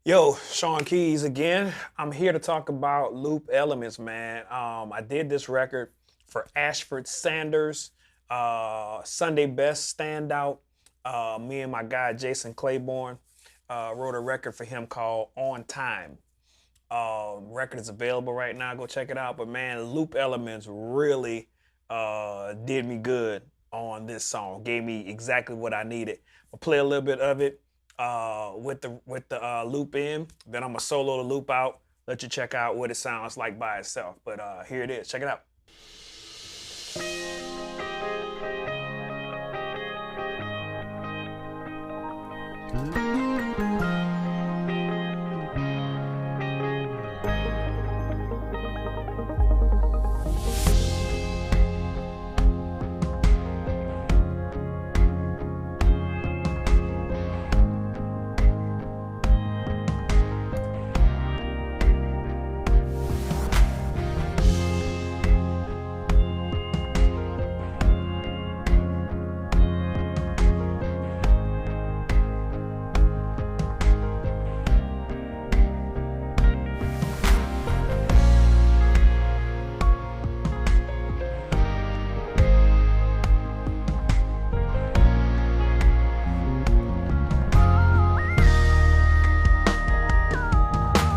Yo, Sean Keys again. I'm here to talk about loop elements, man. I did this record for Ashford Sanders, Sunday Best Standout. Me and my guy Jason Claiborne wrote a record for him called On Time. Record is available right now. Go check it out. But man, loop elements really did me good on this song. Gave me exactly what I needed. I'll play a little bit of it with the loop in. Then I'm gonna solo the loop out. Let you check out what it sounds like by itself. But here it is. Check it out.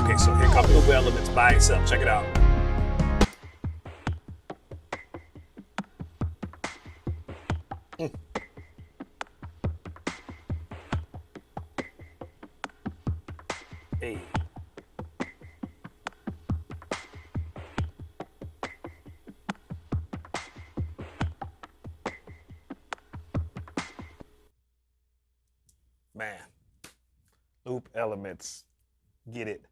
Okay, so here comes loop elements by itself. Check it out. Hey. Man, loop elements, get it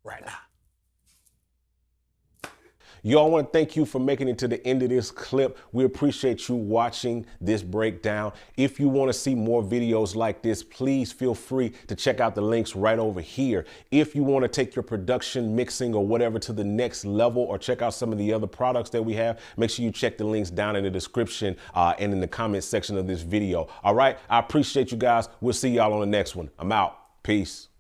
right now. Y'all, I want to thank you for making it to the end of this clip. We appreciate you watching this breakdown. If you want to see more videos like this, please feel free to check out the links right over here. If you want to take your production, mixing, or whatever to the next level, or check out some of the other products that we have, make sure you check the links down in the description and in the comment section of this video. All right, I appreciate you guys. We'll see y'all on the next one. I'm out. Peace.